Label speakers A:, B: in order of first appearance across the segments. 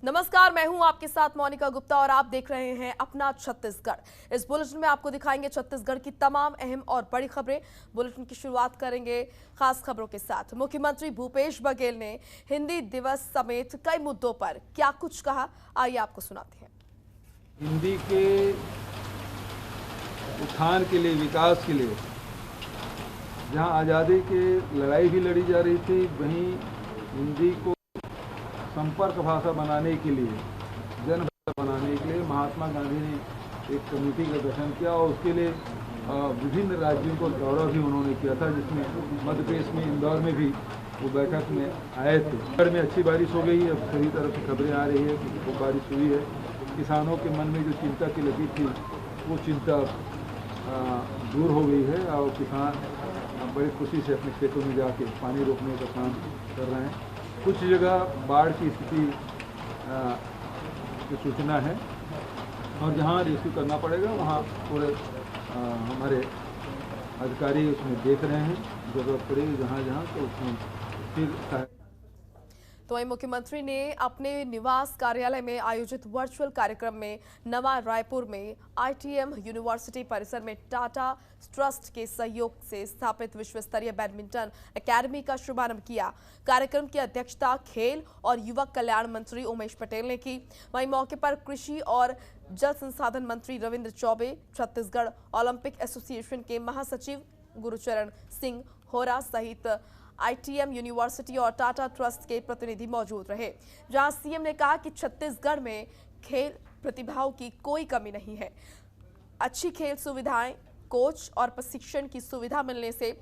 A: नमस्कार, मैं हूं आपके साथ मोनिका गुप्ता और आप देख रहे हैं अपना छत्तीसगढ़। इस बुलेटिन में आपको दिखाएंगे छत्तीसगढ़ की तमाम अहम और बड़ी खबरें। बुलेटिन की शुरुआत करेंगे खास खबरों के साथ। मुख्यमंत्री भूपेश बघेल ने हिंदी दिवस समेत कई मुद्दों पर क्या कुछ कहा, आइए आपको सुनाते हैं।
B: हिंदी के उत्थान के लिए, विकास के लिए जहां आज़ादी की लड़ाई भी लड़ी जा रही थी, वहीं हिंदी को संपर्क भाषा बनाने के लिए, जन भाषा बनाने के लिए महात्मा गांधी ने एक कमेटी का गठन किया और उसके लिए विभिन्न राज्यों को दौरा भी उन्होंने किया था, जिसमें मध्य प्रदेश में इंदौर में भी वो बैठक में आए थे। उत्तर में अच्छी बारिश हो गई है, अब सभी तरफ से खबरें आ रही है कि खूब बारिश हुई है। किसानों के मन में जो चिंता की लगी थी, वो चिंता दूर हो गई है और किसान बड़ी खुशी से अपने खेतों में जाके पानी रोकने का काम कर रहे हैं। कुछ जगह बाढ़ की स्थिति की सूचना है और जहाँ रेस्क्यू करना पड़ेगा वहाँ पूरे हमारे अधिकारी उसमें देख रहे हैं। जरूरत पड़ेगी जहाँ जहाँ तो उसमें फिर
A: तो वहीं मुख्यमंत्री ने अपने निवास कार्यालय में आयोजित वर्चुअल कार्यक्रम में नवा रायपुर में आईटीएम यूनिवर्सिटी परिसर में टाटा ट्रस्ट के सहयोग से स्थापित विश्व स्तरीय बैडमिंटन एकेडमी का शुभारंभ किया। कार्यक्रम की अध्यक्षता खेल और युवक कल्याण मंत्री उमेश पटेल ने की। वहीं मौके पर कृषि और जल संसाधन मंत्री रविंद्र चौबे, छत्तीसगढ़ ओलंपिक एसोसिएशन के महासचिव गुरुचरण सिंह होरा सहित आईटीएम यूनिवर्सिटी और टाटा ट्रस्ट के प्रतिनिधि मौजूद रहे, जहां सीएम ने कहा कि छत्तीसगढ़ में खेल प्रतिभाओं की कोई कमी नहीं है। अच्छी खेल सुविधाएं, कोच और प्रशिक्षण की सुविधा मिलने से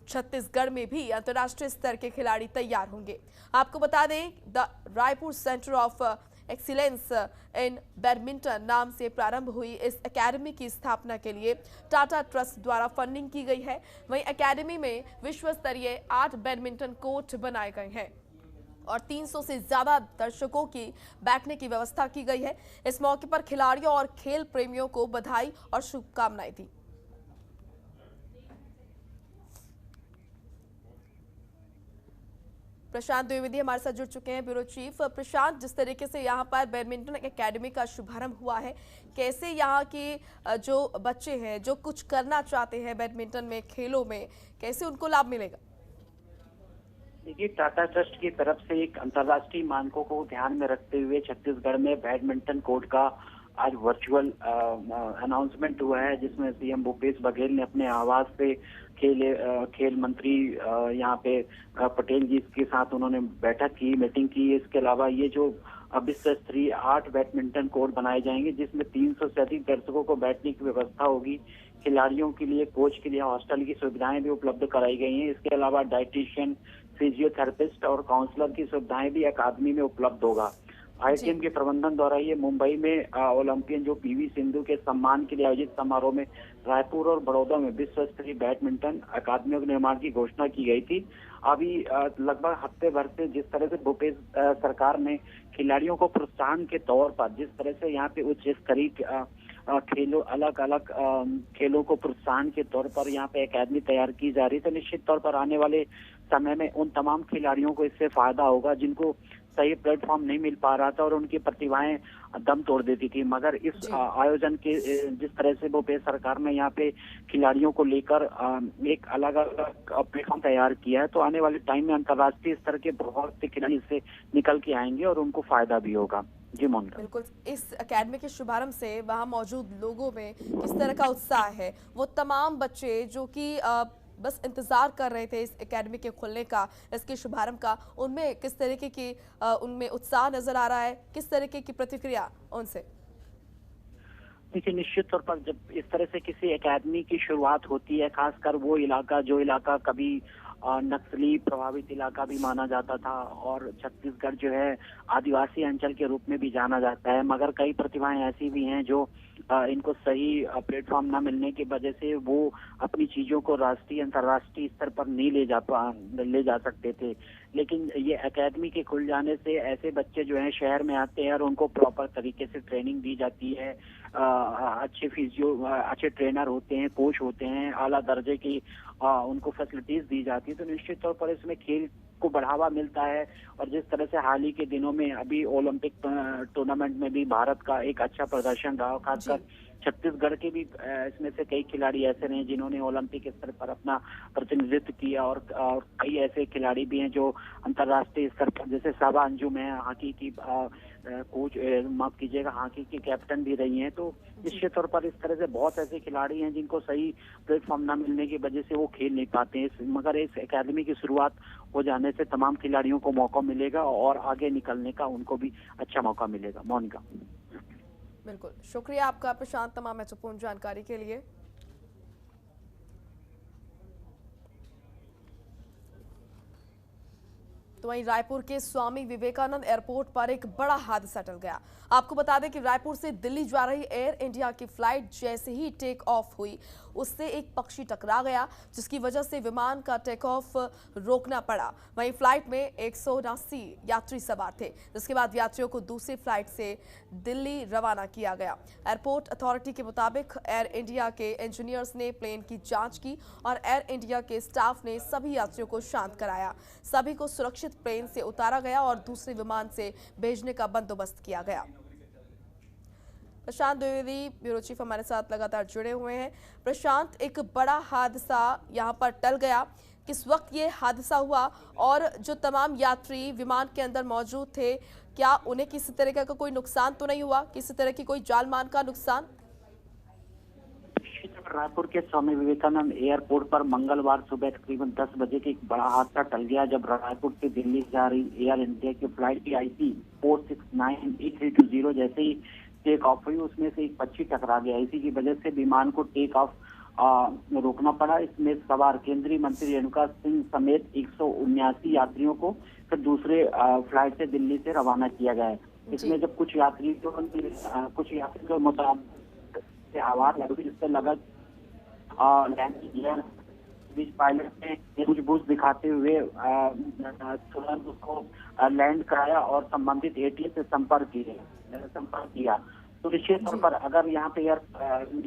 A: छत्तीसगढ़ में भी अंतर्राष्ट्रीय स्तर के खिलाड़ी तैयार होंगे। आपको बता दें, the Raipur centre of excellence in badminton नाम से प्रारंभ हुई इस एकेडमी की स्थापना के लिए टाटा ट्रस्ट द्वारा फंडिंग की गई है। वहीं एकेडमी में विश्व स्तरीय 8 बैडमिंटन कोर्ट बनाए गए हैं और 300 से ज्यादा दर्शकों की बैठने की व्यवस्था की गई है। इस मौके पर खिलाड़ियों और खेल प्रेमियों को बधाई और शुभकामनाएं दी। प्रशांत द्विवेदी हमारे साथ जुड़ चुके हैं, ब्यूरो चीफ। प्रशांत, जिस तरीके से यहाँ पर बैडमिंटन एकेडमी का शुभारंभ हुआ है, कैसे यहाँ के जो बच्चे हैं जो कुछ करना चाहते हैं बैडमिंटन में, खेलों में, कैसे उनको लाभ मिलेगा?
C: देखिए, टाटा ट्रस्ट की तरफ से एक अंतर्राष्ट्रीय मानकों को ध्यान में रखते हुए छत्तीसगढ़ में बैडमिंटन कोर्ट का आज वर्चुअल अनाउंसमेंट हुआ है, जिसमें सीएम भूपेश बघेल ने अपने आवास से खेल मंत्री यहाँ पे पटेल जी के साथ उन्होंने बैठक की, मीटिंग की। इसके अलावा ये जो विश्व स्तरीय 8 बैडमिंटन कोर्ट बनाए जाएंगे, जिसमें 300 से अधिक दर्शकों को बैठने की व्यवस्था होगी। खिलाड़ियों के लिए, कोच के लिए हॉस्टल की सुविधाएं भी उपलब्ध कराई गई हैं। इसके अलावा डाइटिशियन, फिजियोथेरेपिस्ट और काउंसलर की सुविधाएं भी अकादमी में उपलब्ध होगा। आईटीएम के प्रबंधन द्वारा ये मुंबई में ओलंपियन जो पीवी सिंधु के सम्मान के लिए आयोजित समारोह में रायपुर और बड़ौदा में विश्व स्तरीय बैडमिंटन अकादमियों के निर्माण की घोषणा की गई थी। अभी लगभग हफ्ते भर से जिस तरह से भूपेश सरकार ने खिलाड़ियों को प्रोत्साहन के तौर पर जिस तरह से यहाँ पे उच्च स्तरीय खेलों, अलग अलग खेलों को प्रोत्साहन के तौर पर यहाँ पे एकेडमी तैयार की जा रही है, तो निश्चित तौर पर आने वाले समय में उन तमाम खिलाड़ियों को इससे फायदा होगा जिनको सही प्लेटफॉर्म नहीं मिल पा रहा था और उनकी प्रतिभाएं दम तोड़ देती थी। मगर इस आयोजन के जिस तरह से भूपेश सरकार ने यहाँ पे खिलाड़ियों को लेकर एक अलग अलग प्लेटफॉर्म तैयार किया है, तो आने वाले टाइम में अंतर्राष्ट्रीय स्तर के बहुत से खिलाड़ी इससे निकल के आएंगे और उनको फायदा भी होगा। जी मोनिका,
A: बिल्कुल। इस एकेडमी के शुभारंभ से वहां मौजूद लोगों में किस तरह का उत्साह है? वो तमाम बच्चे जो कि बस इंतजार कर रहे थे इस एकेडमी के खुलने का, इसके शुभारंभ का, उनमें किस तरीके की उनमें उत्साह नजर आ रहा है? किस तरीके की प्रतिक्रिया उनसे?
C: देखिए, निश्चित तौर पर जब इस तरह से किसी एकेडमी की शुरुआत होती है, खासकर वो इलाका जो इलाका कभी नक्सली प्रभावित इलाका भी माना जाता था और छत्तीसगढ़ जो है आदिवासी अंचल के रूप में भी जाना जाता है, मगर कई प्रतिभाएं ऐसी भी हैं जो इनको सही प्लेटफॉर्म न मिलने की वजह से वो अपनी चीजों को राष्ट्रीय अंतर्राष्ट्रीय स्तर पर नहीं ले जा सकते थे। लेकिन ये एकेडमी के खुल जाने से ऐसे बच्चे जो हैं शहर में आते हैं और उनको प्रॉपर तरीके से ट्रेनिंग दी जाती है। अच्छे ट्रेनर होते हैं, कोच होते हैं, आला दर्जे की उनको फैसिलिटीज दी जाती है। तो निश्चित तौर पर इसमें खेल को बढ़ावा मिलता है। और जिस तरह से हाल ही के दिनों में अभी ओलंपिक टूर्नामेंट में भी भारत का एक अच्छा प्रदर्शन रहा, खासकर छत्तीसगढ़ के भी इसमें से कई खिलाड़ी ऐसे रहे जिन्होंने ओलंपिक स्तर पर अपना प्रतिनिधित्व किया, और कई ऐसे खिलाड़ी भी हैं जो अंतर्राष्ट्रीय स्तर पर, जैसे साबा अंजुम है, हॉकी की कोच, माफ कीजिएगा, हॉकी की कैप्टन भी रही हैं। तो निश्चित तौर पर इस तरह से बहुत ऐसे खिलाड़ी हैं जिनको सही प्लेटफॉर्म न मिलने की वजह से वो खेल नहीं पाते हैं, मगर इस एकेडमी की शुरुआत हो जाने से तमाम खिलाड़ियों को मौका मिलेगा और आगे निकलने का उनको भी अच्छा मौका मिलेगा। मोनिका।
A: बिल्कुल, शुक्रिया आपका प्रशांत तमाम महत्वपूर्ण जानकारी के लिए। तो वहीं रायपुर के स्वामी विवेकानंद एयरपोर्ट पर एक बड़ा हादसा टल गया। आपको बता दें कि रायपुर से दिल्ली जा रही एयर इंडिया की फ्लाइट जैसे ही टेक ऑफ हुई, उससे एक पक्षी टकरा गया, जिसकी वजह से विमान का टेक ऑफ रोकना पड़ा। वहीं फ्लाइट में 179 यात्री सवार थे, जिसके बाद यात्रियों को दूसरी फ्लाइट से दिल्ली रवाना किया गया। एयरपोर्ट अथॉरिटी के मुताबिक एयर इंडिया के इंजीनियर्स ने प्लेन की जांच की और एयर इंडिया के स्टाफ ने सभी यात्रियों को शांत कराया। सभी को सुरक्षित प्लेन से उतारा गया और दूसरे विमान से भेजने का बंदोबस्त किया गया। प्रशांत द्विवेदी, ब्यूरो चीफ, हमारे साथ लगातार जुड़े हुए हैं। प्रशांत, एक बड़ा हादसा यहाँ पर टल गया, किस वक्त ये हादसा हुआ और जो तमाम यात्री विमान के अंदर मौजूद थे, क्या उन्हें किसी तरह का कोई नुकसान तो नहीं हुआ, किसी तरह की कोई जान माल का नुकसान?
C: रायपुर के स्वामी विवेकानंद एयरपोर्ट पर मंगलवार सुबह तकरीबन 10 बजे के एक बड़ा हादसा टल गया, जब रायपुर से दिल्ली जा रही एयर इंडिया की फ्लाइट की IC 4698320 जैसे ही टेक ऑफ हुई, उसमें से एक पक्षी टकरा गया। इसी की वजह से विमान को टेक ऑफ रोकना पड़ा। इसमें सवार केंद्रीय मंत्री रेणुका सिंह समेत 179 यात्रियों को फिर दूसरे फ्लाइट से दिल्ली से रवाना किया गया है। इसमें जब कुछ यात्री को मुताबिक से आवाज लगी, जिससे लगा लैंडिंग किया। बीच पायलट ने सूझबूझ दिखाते हुए तुरंत उसको लैंड कराया और संबंधित ATM से संपर्क किया। तो निश्चित तौर पर अगर यहाँ पे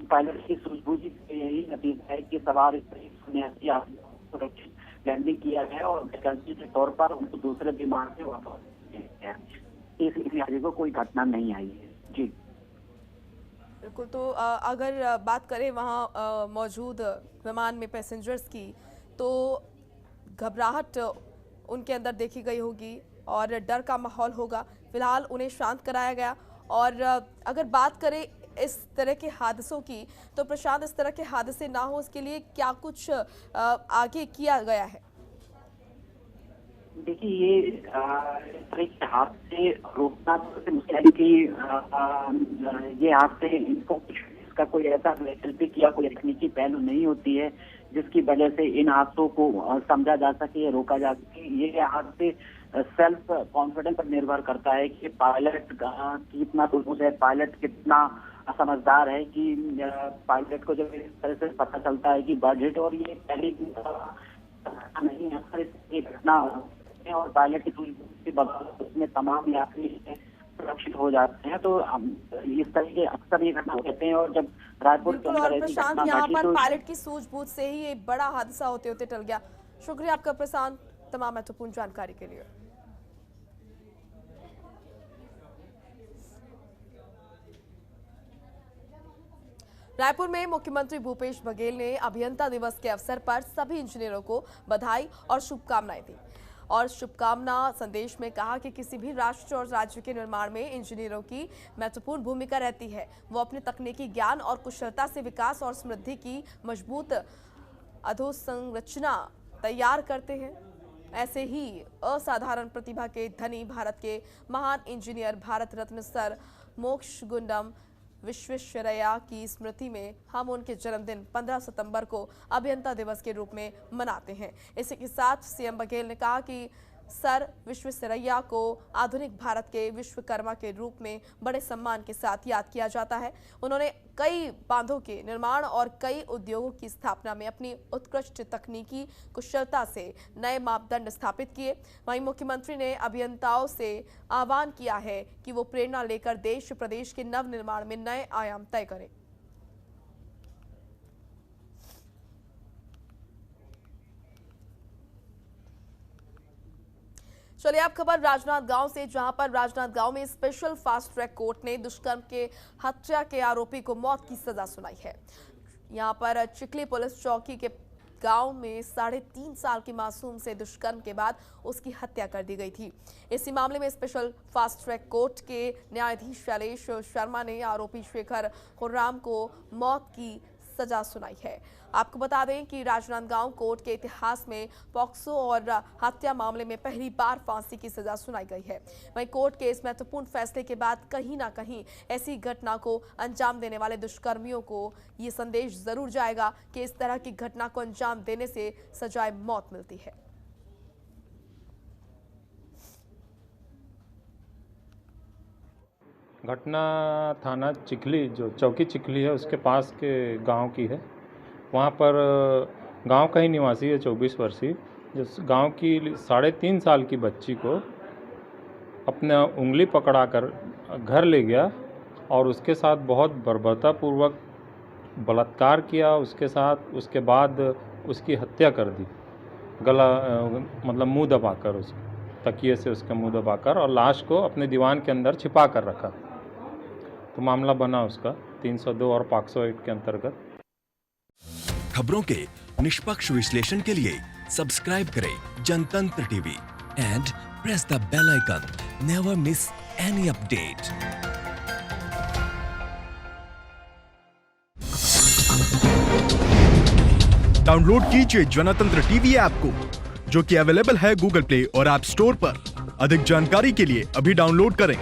C: पायलट की सूझबूझ यही नतीजा है कि सवार सुरक्षित लैंडिंग किया गया और वैकल्पिक के तौर पर उनको दूसरे विमान से वापस इस को कोई घटना नहीं आई है। जी
A: बिल्कुल, तो अगर बात करें वहाँ मौजूद विमान में पैसेंजर्स की, तो घबराहट उनके अंदर देखी गई होगी और डर का माहौल होगा। फिलहाल उन्हें शांत कराया गया। और अगर बात करें इस तरह के हादसों की, तो प्रशांत, इस तरह के हादसे ना हो इसके लिए क्या कुछ आगे किया गया है?
C: देखिए, ये हादसे रोकना तो मुश्किल है कि ये हादसे इनको इसका कोई ऐसा वैकल्पिक या कोई तकनीकी पहलू नहीं होती है जिसकी वजह से इन हादसों को समझा जा सके, रोका जा सके। ये हादसे सेल्फ कॉन्फिडेंस पर निर्भर करता है कि पायलट कितना बुलबुल है, पायलट कितना समझदार है, कि पायलट को जब इस तरह से पता चलता है कि बर्ड हिट, और ये पहले नहीं है, घटना और पायलट की बदौलत उसमें तमाम यात्री सुरक्षित हो जाते हैं। तो इस तरह के अक्सर ये घटना होते हैं। और जब रायपुर के अंदर ऐसी घटना
A: यहाँ
C: घटी
A: पर
C: तो
A: पायलट की सूझबूझ से ही एक बड़ा हादसा होते होते टल गया। शुक्रिया आपका प्रशांत, तमाम महत्वपूर्ण जानकारी के लिए। रायपुर में मुख्यमंत्री भूपेश बघेल ने अभियंता दिवस के अवसर पर सभी इंजीनियरों को बधाई और शुभकामनाएं दी और शुभकामना संदेश में कहा कि किसी भी राष्ट्र और राज्य के निर्माण में इंजीनियरों की महत्वपूर्ण भूमिका रहती है। वो अपने तकनीकी ज्ञान और कुशलता से विकास और समृद्धि की मजबूत अधोसंरचना तैयार करते हैं। ऐसे ही असाधारण प्रतिभा के धनी भारत के महान इंजीनियर भारत रत्न सर मोक्षगुंडम विश्वेश्वरैया की स्मृति में हम उनके जन्मदिन 15 सितंबर को अभियंता दिवस के रूप में मनाते हैं। इसी के साथ सीएम बघेल ने कहा कि सर विश्वेश्वरैया को आधुनिक भारत के विश्वकर्मा के रूप में बड़े सम्मान के साथ याद किया जाता है। उन्होंने कई बांधों के निर्माण और कई उद्योगों की स्थापना में अपनी उत्कृष्ट तकनीकी कुशलता से नए मापदंड स्थापित किए। वहीं मुख्यमंत्री ने अभियंताओं से आह्वान किया है कि वो प्रेरणा लेकर देश प्रदेश के नव निर्माण में नए आयाम तय करें। चलिए अब खबर राजनांदगांव से, जहां पर राजनांदगांव में स्पेशल फास्ट ट्रैक कोर्ट ने दुष्कर्म के हत्या के आरोपी को मौत की सजा सुनाई है। यहां पर चिखली पुलिस चौकी के गांव में 3.5 साल की मासूम से दुष्कर्म के बाद उसकी हत्या कर दी गई थी। इसी मामले में स्पेशल फास्ट ट्रैक कोर्ट के न्यायाधीश शैलेश शर्मा ने आरोपी शेखर खुर्राम को मौत की सजा सुनाई है। आपको बता दें कि राजनांदगांव कोर्ट के इतिहास में पॉक्सो और हत्या मामले में पहली बार फांसी की सजा सुनाई गई है। वहीं कोर्ट के इस महत्वपूर्ण फैसले के बाद कहीं ना कहीं ऐसी घटना को अंजाम देने वाले दुष्कर्मियों को ये संदेश जरूर जाएगा कि इस तरह की घटना को अंजाम देने से सजाए मौत मिलती है।
D: घटना थाना चिखली, जो चौकी चिखली है उसके पास के गांव की है। वहाँ पर गांव का ही निवासी है 24 वर्षीय, जो गांव की 3.5 साल की बच्ची को अपने उंगली पकड़ाकर घर ले गया और उसके साथ बहुत बर्बरतापूर्वक बलात्कार किया। उसके बाद उसकी हत्या कर दी, गला मतलब मुंह दबाकर, उस तकिए से उसका मुंह दबाकर, और लाश को अपने दीवान के अंदर छिपा कर रखा। तो मामला बना उसका 302 और पॉक्सो एक्ट के अंतर्गत।
E: खबरों के निष्पक्ष विश्लेषण के लिए सब्सक्राइब करें Jantantra TV and press the bell icon. Never miss any update.
F: Download कीजिए जनतंत्र टीवी ऐप को, जो कि अवेलेबल है गूगल प्ले और ऐप स्टोर पर। अधिक जानकारी के लिए अभी डाउनलोड करें।